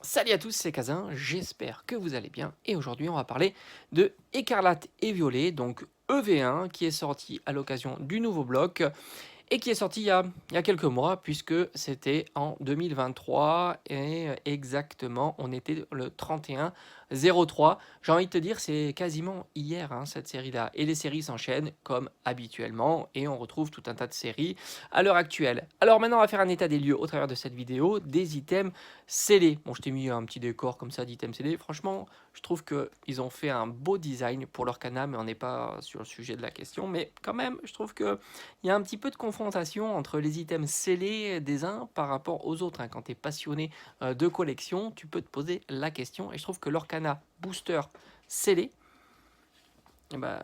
Salut à tous, c'est Kazin, j'espère que vous allez bien et aujourd'hui on va parler de Écarlate et Violet, donc EV1 qui est sorti à l'occasion du nouveau bloc et qui est sorti il y a quelques mois puisque c'était en 2023 et exactement on était le 31/03. J'ai envie de te dire c'est quasiment hier cette série-là et les séries s'enchaînent comme habituellement et on retrouve tout un tas de séries à l'heure actuelle. Alors maintenant on va faire un état des lieux au travers de cette vidéo des items scellés. Bon je t'ai mis un petit décor comme ça d'items scellés. Franchement je trouve qu'ils ont fait un beau design pour leur canal mais on n'est pas sur le sujet de la question. Mais quand même je trouve que il y a un petit peu de confrontation entre les items scellés des uns par rapport aux autres. Quand tu es passionné de collection, tu peux te poser la question. Et je trouve que l'Orcana Booster scellé, eh ben,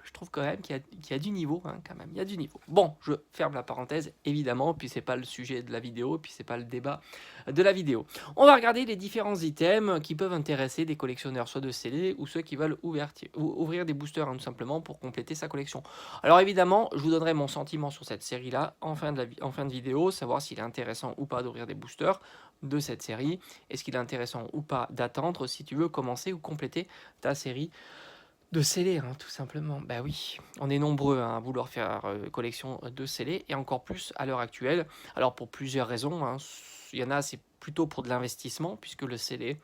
je trouve quand même qu'il y a du niveau, quand même. Il y a du niveau. Bon, je ferme la parenthèse, évidemment, puis c'est pas le sujet de la vidéo, puis c'est pas le débat de la vidéo. On va regarder les différents items qui peuvent intéresser des collectionneurs, soit de scellés ou ceux qui veulent ouvrir des boosters, tout simplement, pour compléter sa collection. Alors évidemment, je vous donnerai mon sentiment sur cette série-là en fin de vidéo, savoir s'il est intéressant ou pas d'ouvrir des boosters de cette série. Est-ce qu'il est intéressant ou pas d'attendre si tu veux commencer ou compléter ta série de scellés, tout simplement. Bah oui, on est nombreux à vouloir faire collection de scellés, et encore plus à l'heure actuelle. Alors pour plusieurs raisons, il y en a, c'est plutôt pour de l'investissement, puisque le scellé,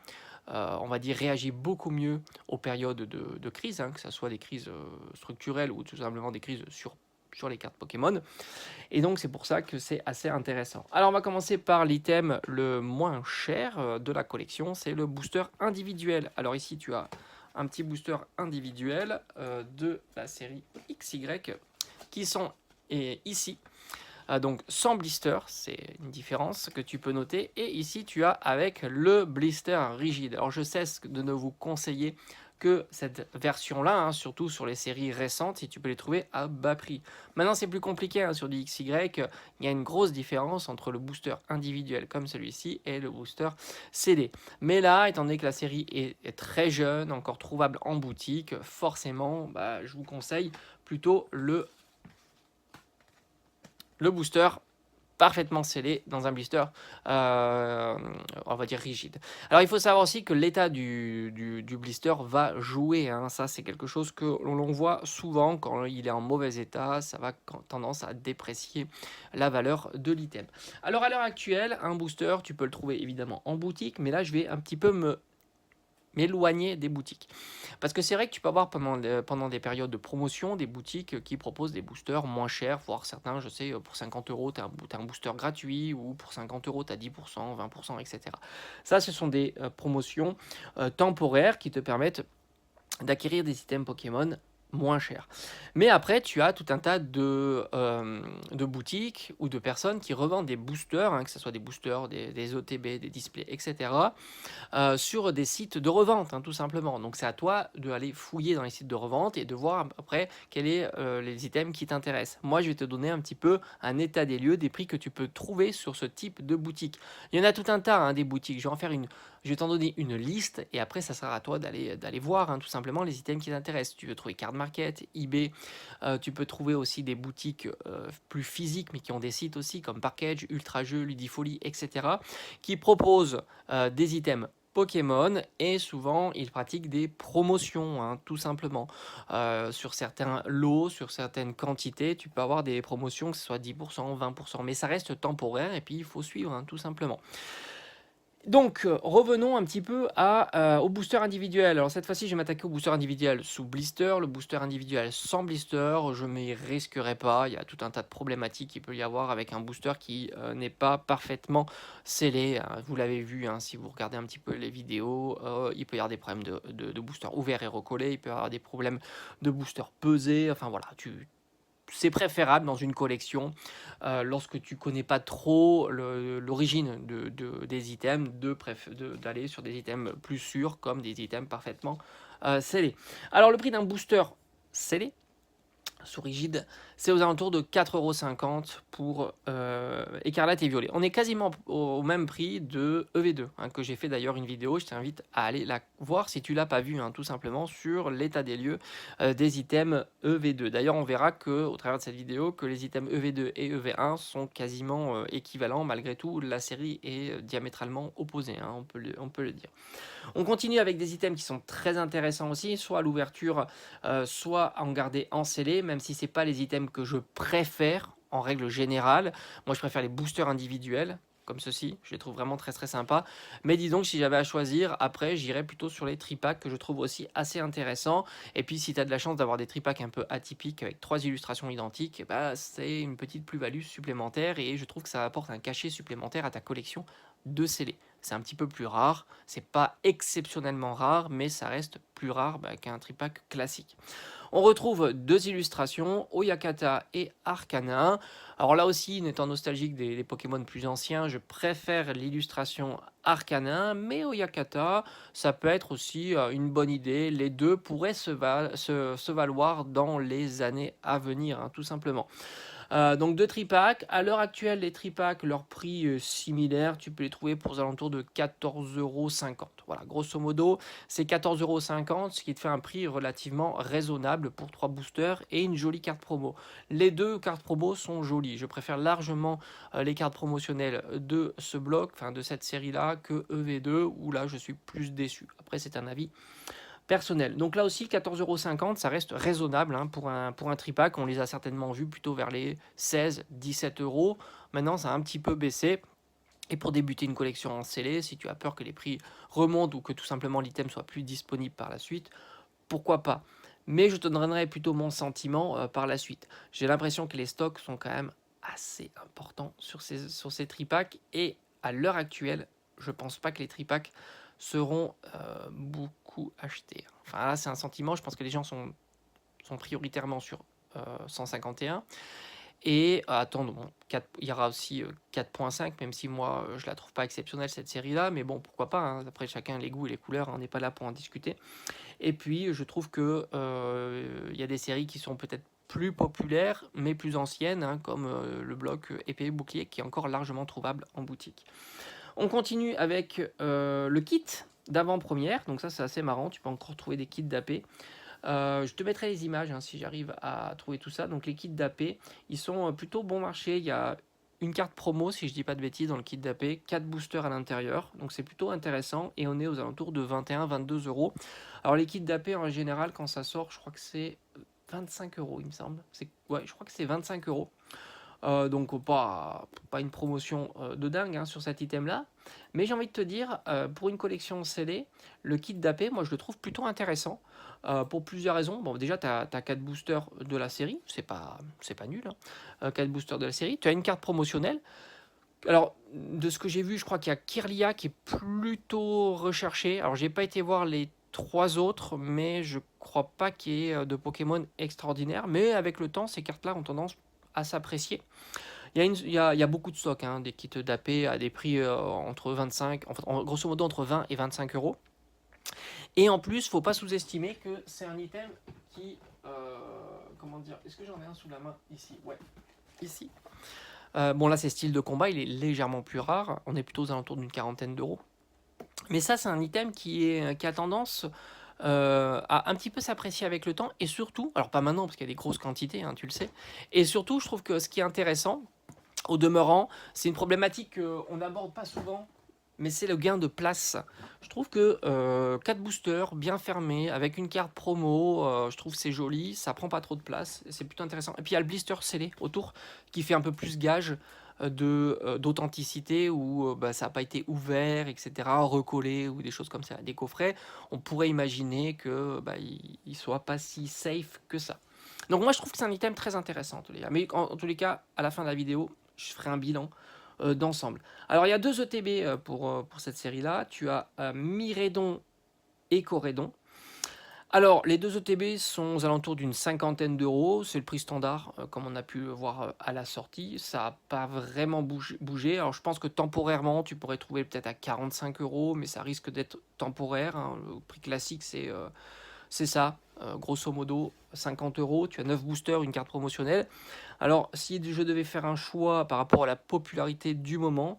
on va dire, réagit beaucoup mieux aux périodes de crise, que ce soit des crises structurelles ou tout simplement des crises sur les cartes Pokémon. Et donc c'est pour ça que c'est assez intéressant. Alors on va commencer par l'item le moins cher de la collection, c'est le booster individuel. Alors ici tu as un petit booster individuel de la série XY qui sont ici. Donc sans blister, c'est une différence que tu peux noter. Et ici tu as avec le blister rigide. Alors je cesse de ne vous conseiller que cette version-là, surtout sur les séries récentes, et tu peux les trouver à bas prix. Maintenant c'est plus compliqué, sur du XY, il y a une grosse différence entre le booster individuel comme celui-ci et le booster CD. Mais là, étant donné que la série est très jeune, encore trouvable en boutique, forcément, je vous conseille plutôt le booster parfaitement scellé dans un blister, on va dire rigide. Alors il faut savoir aussi que l'état du blister va jouer, ça c'est quelque chose que l'on voit souvent quand il est en mauvais état, ça va tendance à déprécier la valeur de l'item. Alors à l'heure actuelle, un booster, tu peux le trouver évidemment en boutique, mais là je vais un petit peu m'éloigner des boutiques. Parce que c'est vrai que tu peux avoir pendant des périodes de promotion des boutiques qui proposent des boosters moins chers, voire certains, je sais, pour 50 euros, tu as un booster gratuit, ou pour 50 euros, tu as 10%, 20%, etc. Ça, ce sont des promotions temporaires qui te permettent d'acquérir des items Pokémon moins cher. Mais après, tu as tout un tas de boutiques ou de personnes qui revendent des boosters, que ce soit des boosters, des OTB, des displays, etc., sur des sites de revente, tout simplement. Donc c'est à toi d'aller fouiller dans les sites de revente et de voir après quels sont les items qui t'intéressent. Moi, je vais te donner un petit peu un état des lieux, des prix que tu peux trouver sur ce type de boutique. Il y en a tout un tas, des boutiques. Je vais t'en donner une liste et après, ça sera à toi d'aller voir, tout simplement les items qui t'intéressent. Tu veux trouver Card Market, eBay, tu peux trouver aussi des boutiques plus physiques, mais qui ont des sites aussi comme Parkage, Ultra Jeux, Ludifolie, etc., qui proposent des items Pokémon, et souvent ils pratiquent des promotions, tout simplement. Sur certains lots, sur certaines quantités, tu peux avoir des promotions que ce soit 10%, 20%, mais ça reste temporaire et puis il faut suivre, tout simplement. Donc, revenons un petit peu au booster individuel. Alors cette fois-ci, je vais m'attaquer au booster individuel sous blister, le booster individuel sans blister. Je ne m'y risquerai pas. Il y a tout un tas de problématiques qu'il peut y avoir avec un booster qui n'est pas parfaitement scellé. Vous l'avez vu, si vous regardez un petit peu les vidéos, il peut y avoir des problèmes de booster ouvert et recollé. Il peut y avoir des problèmes de booster pesé. Enfin voilà, c'est préférable dans une collection, lorsque tu connais pas trop l'origine des items, d'aller sur des items plus sûrs comme des items parfaitement scellés. Alors le prix d'un booster scellé, sous rigide, c'est aux alentours de 4,50 € pour écarlate et violet. On est quasiment au même prix de EV2, hein, que j'ai fait d'ailleurs une vidéo. Je t'invite à aller la voir si tu l'as pas vue, hein, tout simplement sur l'état des lieux des items EV2. D'ailleurs, on verra que au travers de cette vidéo que les items EV2 et EV1 sont quasiment équivalents. Malgré tout, la série est diamétralement opposée, hein, on peut le dire. On continue avec des items qui sont très intéressants aussi, soit à l'ouverture, soit à en garder en scellé, même si ce n'est pas les items que je préfère en règle générale. Moi, je préfère les boosters individuels, comme ceci, je les trouve vraiment très très sympas. Mais dis donc, si j'avais à choisir, après, j'irais plutôt sur les tripacks que je trouve aussi assez intéressants. Et puis, si tu as de la chance d'avoir des tripacks un peu atypiques avec 3 illustrations identiques, bah, c'est une petite plus-value supplémentaire et je trouve que ça apporte un cachet supplémentaire à ta collection de scellés. C'est un petit peu plus rare, c'est pas exceptionnellement rare, mais ça reste plus rare qu'un tripack classique. On retrouve deux illustrations, Oyakata et Arcana. Alors là aussi, étant nostalgique des Pokémon plus anciens, je préfère l'illustration Arcana, mais Oyakata, ça peut être aussi une bonne idée. Les deux pourraient se valoir dans les années à venir, hein, tout simplement. Donc deux tripacks. À l'heure actuelle, les tripacks, leur prix est similaire. Tu peux les trouver pour aux alentours de 14,50 €. Voilà, grosso modo, c'est 14,50 €, ce qui te fait un prix relativement raisonnable pour 3 boosters et une jolie carte promo. Les deux cartes promo sont jolies. Je préfère largement les cartes promotionnelles de ce bloc, enfin de cette série-là, que EV2, où là je suis plus déçu. Après, c'est un avis personnel. Donc là aussi, 14,50 €, ça reste raisonnable hein, pour un tripack. On les a certainement vus plutôt vers les 16-17 €. Maintenant, ça a un petit peu baissé. Et pour débuter une collection en scellé, si tu as peur que les prix remontent ou que tout simplement l'item soit plus disponible par la suite, pourquoi pas. Mais je te donnerai plutôt mon sentiment par la suite. J'ai l'impression que les stocks sont quand même assez importants sur ces tripacks. Et à l'heure actuelle, je pense pas que les tripacks seront beaucoup achetés. Enfin là, c'est un sentiment. Je pense que les gens sont prioritairement sur 151. Et attendre, bon, il y aura aussi 4.5, même si moi je la trouve pas exceptionnelle cette série-là, mais bon, pourquoi pas, hein, après chacun les goûts et les couleurs, hein, on n'est pas là pour en discuter. Et puis je trouve que il y a des séries qui sont peut-être plus populaires, mais plus anciennes, hein, comme le bloc épée et bouclier, qui est encore largement trouvable en boutique. On continue avec le kit d'avant-première, donc ça c'est assez marrant, tu peux encore trouver des kits d'AP. Je te mettrai les images hein, si j'arrive à trouver tout ça. Donc les kits d'AP, ils sont plutôt bon marché. Il y a une carte promo, si je dis pas de bêtises, dans le kit d'AP, 4 boosters à l'intérieur. Donc c'est plutôt intéressant et on est aux alentours de 21-22 €. Alors les kits d'AP en général, quand ça sort, je crois que c'est 25 €, il me semble. Ouais, je crois que c'est 25 €. Donc pas une promotion de dingue hein, sur cet item-là. Mais j'ai envie de te dire, pour une collection scellée, le kit d'AP, moi je le trouve plutôt intéressant. Pour plusieurs raisons. Bon, déjà, tu as 4 boosters de la série, c'est pas nul. Hein. 4 boosters de la série. Tu as une carte promotionnelle. Alors, de ce que j'ai vu, je crois qu'il y a Kirlia qui est plutôt recherché. Alors, j'ai pas été voir les 3 autres, mais je crois pas qu'il y ait de Pokémon extraordinaire. Mais avec le temps, ces cartes-là ont tendance à s'apprécier. Il y a beaucoup de stocks, hein, des kits d'AP à des prix entre 25, grosso modo entre 20 et 25 €. Et en plus, faut pas sous-estimer que c'est un item qui, comment dire, est-ce que j'en ai un sous la main ici? Ouais, ici. Bon là, c'est style de combat, il est légèrement plus rare. On est plutôt aux alentours d'une quarantaine d'euros. Mais ça, c'est un item qui a tendance à un petit peu s'apprécier avec le temps. Et surtout, alors pas maintenant parce qu'il y a des grosses quantités, hein, tu le sais. Et surtout, je trouve que ce qui est intéressant, au demeurant, c'est une problématique qu'on n'aborde pas souvent, mais c'est le gain de place. Je trouve que 4 boosters bien fermés, avec une carte promo, je trouve c'est joli, ça prend pas trop de place, c'est plutôt intéressant. Et puis il y a le blister scellé autour, qui fait un peu plus gage d'authenticité, où ça n'a pas été ouvert, etc., recollé, ou des choses comme ça, des coffrets. On pourrait imaginer que il soit pas si safe que ça. Donc moi je trouve que c'est un item très intéressant en tous les cas. Mais en tous les cas, à la fin de la vidéo, je ferai un bilan d'ensemble. Alors il y a 2 ETB pour cette série-là. Tu as Miraidon et Corédon. Alors les 2 ETB sont aux alentours d'une cinquantaine d'euros. C'est le prix standard, comme on a pu le voir à la sortie. Ça n'a pas vraiment bougé. Alors je pense que temporairement, tu pourrais trouver peut-être à 45 €, mais ça risque d'être temporaire. Hein. Le prix classique, C'est ça, grosso modo 50 €, tu as 9 boosters, une carte promotionnelle. Alors si je devais faire un choix par rapport à la popularité du moment,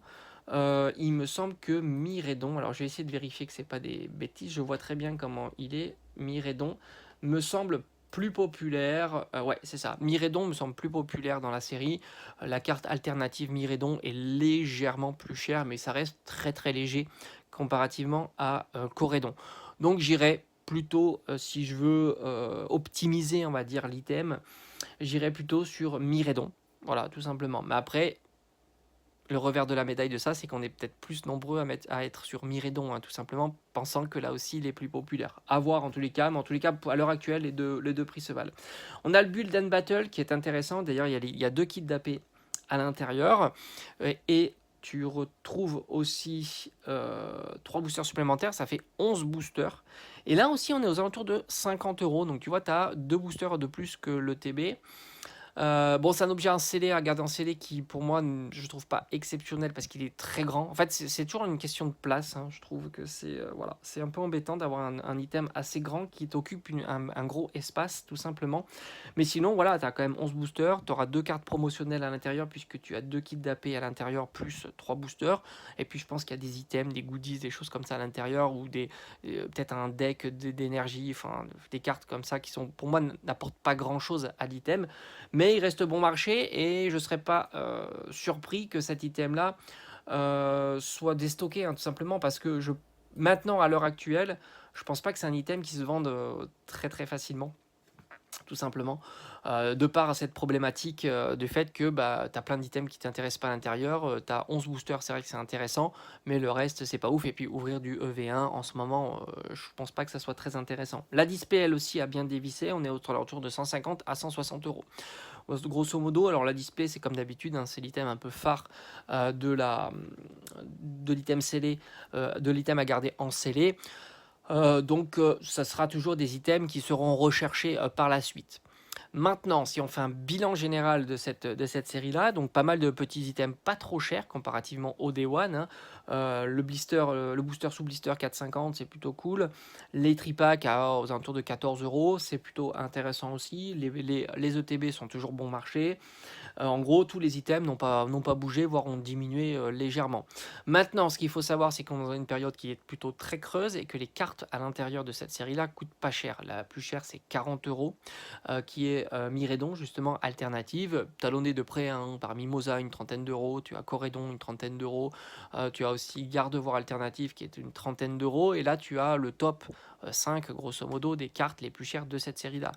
il me semble que Miredon, alors je vais essayer de vérifier que c'est pas des bêtises, je vois très bien comment il est. Miredon me semble plus populaire, ouais, c'est ça. Miredon me semble plus populaire dans la série. La carte alternative Miredon est légèrement plus chère, mais ça reste très très léger comparativement à Corédon. Donc j'irai plutôt, si je veux optimiser, on va dire, l'item, j'irai plutôt sur Miredon. Voilà, tout simplement. Mais après, le revers de la médaille de ça, c'est qu'on est peut-être plus nombreux à être sur Miredon, hein, tout simplement, pensant que là aussi il est plus populaire. À voir en tous les cas, mais en tous les cas, à l'heure actuelle, les deux prix se valent. On a le Build and Battle qui est intéressant. D'ailleurs, il y a 2 kits d'AP à l'intérieur. Et tu retrouves aussi 3 boosters supplémentaires, ça fait 11 boosters. Et là aussi, on est aux alentours de 50 €. Donc tu vois, tu as 2 boosters de plus que le TB. Bon, c'est un objet scellé à garder en scellé qui, pour moi, je trouve pas exceptionnel parce qu'il est très grand. En fait, c'est toujours une question de place, hein. Je trouve que c'est voilà, c'est un peu embêtant d'avoir un item assez grand qui t'occupe un gros espace, tout simplement. Mais sinon, voilà, tu as quand même 11 boosters. Tu auras 2 cartes promotionnelles à l'intérieur puisque tu as 2 kits d'AP à l'intérieur plus 3 boosters. Et puis, je pense qu'il y a des items, des goodies, des choses comme ça à l'intérieur ou peut-être un deck d'énergie, enfin, des cartes comme ça qui sont, pour moi, n'apportent pas grand-chose à l'item. Mais il reste bon marché et je ne serais pas surpris que cet item-là soit déstocké, hein, tout simplement parce que maintenant, à l'heure actuelle, je pense pas que c'est un item qui se vende très très facilement, tout simplement, de par cette problématique du fait que bah, tu as plein d'items qui t'intéressent pas à l'intérieur, tu as 11 boosters, c'est vrai que c'est intéressant, mais le reste, c'est pas ouf, et puis ouvrir du EV1 en ce moment, je pense pas que ça soit très intéressant. La display, elle aussi, a bien dévissé, on est autour de 150 à 160 €. Grosso modo, alors la display, c'est comme d'habitude, hein, c'est l'item un peu phare de l'item scellé, de l'item à garder en scellé. Donc, ça sera toujours des items qui seront recherchés par la suite. Maintenant, si on fait un bilan général de cette série-là, donc pas mal de petits items pas trop chers comparativement au Day One, hein. Le booster sous blister 4,50, c'est plutôt cool. Les tripacks aux alentours de 14 €, c'est plutôt intéressant aussi. Les ETB sont toujours bon marché. En gros, tous les items n'ont pas bougé, voire ont diminué légèrement. Maintenant, ce qu'il faut savoir, c'est qu'on est dans une période qui est plutôt très creuse et que les cartes à l'intérieur de cette série-là coûtent pas cher. La plus chère, c'est 40 €, qui est Miredon, justement, alternative, talonnée de près hein, par Mimosa, une trentaine d'euros. Tu as Corédon, une trentaine d'euros. Tu as aussi Gardevoir alternative, qui est une trentaine d'euros. Et là, tu as le top 5, grosso modo, des cartes les plus chères de cette série-là.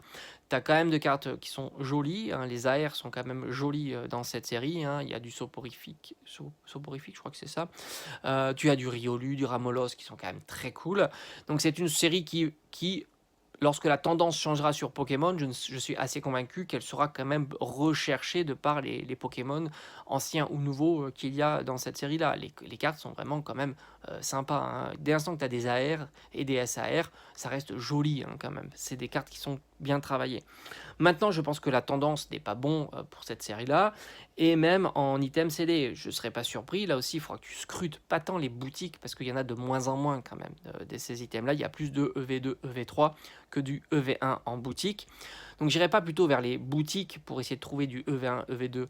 Tu as quand même des cartes qui sont jolies, hein. Les AR sont quand même jolies dans cette série, hein. Il y a du soporifique, soporifique, je crois que c'est ça. Tu as du Riolu, du Ramolos qui sont quand même très cool. Donc c'est une série qui lorsque la tendance changera sur Pokémon, je suis assez convaincu qu'elle sera quand même recherchée de par les Pokémon anciens ou nouveaux qu'il y a dans cette série-là. Les cartes sont vraiment quand même sympas, hein. Dès l'instant que tu as des AR et des SAR, ça reste joli hein, quand même. C'est des cartes qui sont bien travaillées. Maintenant, je pense que la tendance n'est pas bon pour cette série-là. Et même en item CD, je ne serais pas surpris. Là aussi, il faudra que tu scrutes pas tant les boutiques parce qu'il y en a de moins en moins quand même de ces items-là. Il y a plus de EV2, EV3 que du EV1 en boutique. Donc j'irai pas plutôt vers les boutiques pour essayer de trouver du EV1, EV2,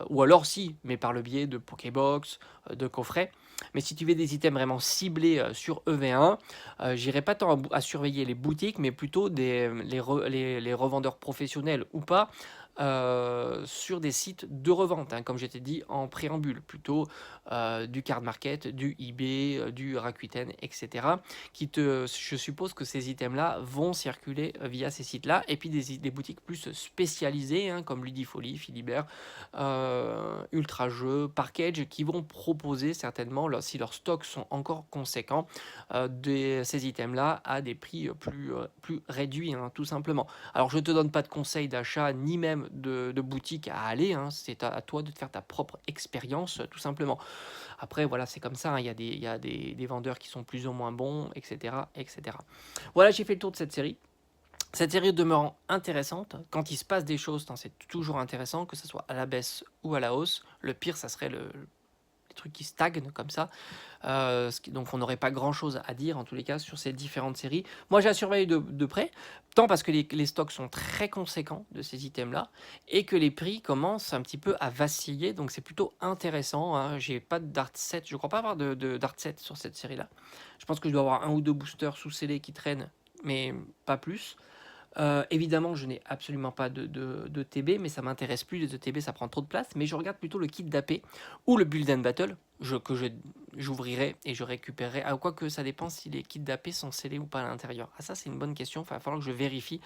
ou alors si, mais par le biais de Pokébox, de coffrets. Mais si tu veux des items vraiment ciblés sur EV1, j'irai pas tant à surveiller les boutiques, mais plutôt les revendeurs professionnels ou pas, sur des sites de revente, hein, comme je t'ai dit en préambule, plutôt du Card Market, du eBay, du Rakuten, etc. Je suppose que ces items-là vont circuler via ces sites-là, et puis des boutiques plus spécialisées, hein, comme Ludifolie, Philibert, Ultra Jeux, Parkage, qui vont proposer certainement, si leurs stocks sont encore conséquents, ces items-là à des prix plus réduits, hein, tout simplement. Alors je ne te donne pas de conseils d'achat, ni même de boutique à aller, hein. C'est à toi de te faire ta propre expérience, tout simplement. Après, voilà, c'est comme ça, hein. Il y a des vendeurs qui sont plus ou moins bons, etc., etc. Voilà, j'ai fait le tour de cette série. Cette série demeurant intéressante, quand il se passe des choses, c'est toujours intéressant, que ce soit à la baisse ou à la hausse. Le pire, ça serait les trucs qui stagnent comme ça. Donc on n'aurait pas grand-chose à dire en tous les cas sur ces différentes séries. Moi, j'ai la surveille de près, tant parce que les stocks sont très conséquents de ces items-là, et que les prix commencent un petit peu à vaciller, donc c'est plutôt intéressant, hein. J'ai pas de Dart 7, je crois pas avoir de Dart 7 sur cette série-là. Je pense que je dois avoir un ou deux boosters sous scellés qui traînent, mais pas plus. Évidemment, je n'ai absolument pas de TB, mais ça m'intéresse plus. Les TB, ça prend trop de place. Mais je regarde plutôt le kit d'AP ou le Build and Battle j'ouvrirai et je récupérerai. Ah, quoi que ça dépend si les kits d'AP sont scellés ou pas à l'intérieur. Ah, ça, c'est une bonne question. Il va falloir que je vérifie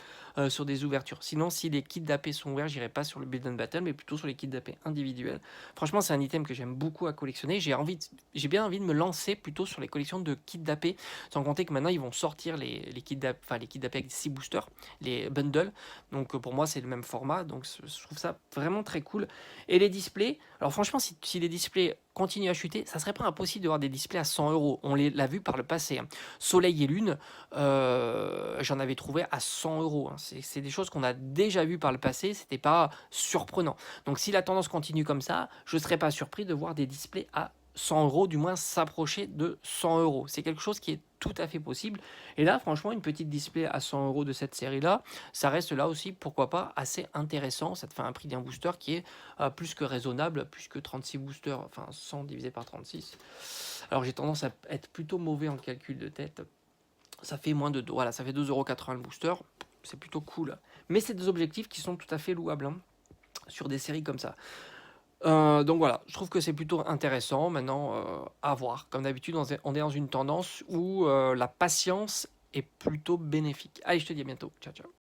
sur des ouvertures. Sinon, si les kits d'AP sont ouverts, j'irai pas sur le Build and Battle, mais plutôt sur les kits d'AP individuels. Franchement, c'est un item que j'aime beaucoup à collectionner. J'ai bien envie de me lancer plutôt sur les collections de kits d'AP, sans compter que maintenant, ils vont sortir les kits d'AP, enfin, les kits d'AP avec 6 boosters, les bundles. Donc, pour moi, c'est le même format. Donc, je trouve ça vraiment très cool. Et les displays, alors franchement, si les displays continuent à chuter, ça serait pas impossible de voir des displays à 100 euros. On l'a vu par le passé, hein. Soleil et Lune, j'en avais trouvé à 100 euros, hein. C'est des choses qu'on a déjà vues par le passé, c'était pas surprenant. Donc si la tendance continue comme ça, je serais pas surpris de voir des displays à 100 euros, du moins s'approcher de 100 euros. C'est quelque chose qui est tout à fait possible. Et là, franchement, une petite display à 100 euros de cette série-là, ça reste là aussi, pourquoi pas, assez intéressant. Ça te fait un prix d'un booster qui est plus que raisonnable, plus que 36 boosters, enfin 100 divisé par 36. Alors j'ai tendance à être plutôt mauvais en calcul de tête. Ça fait moins de... Voilà, ça fait 2,80 € le booster. C'est plutôt cool. Mais c'est des objectifs qui sont tout à fait louables, hein, sur des séries comme ça. Donc voilà, je trouve que c'est plutôt intéressant. Maintenant, à voir. Comme d'habitude, on est dans une tendance où la patience est plutôt bénéfique. Allez, je te dis à bientôt. Ciao, ciao.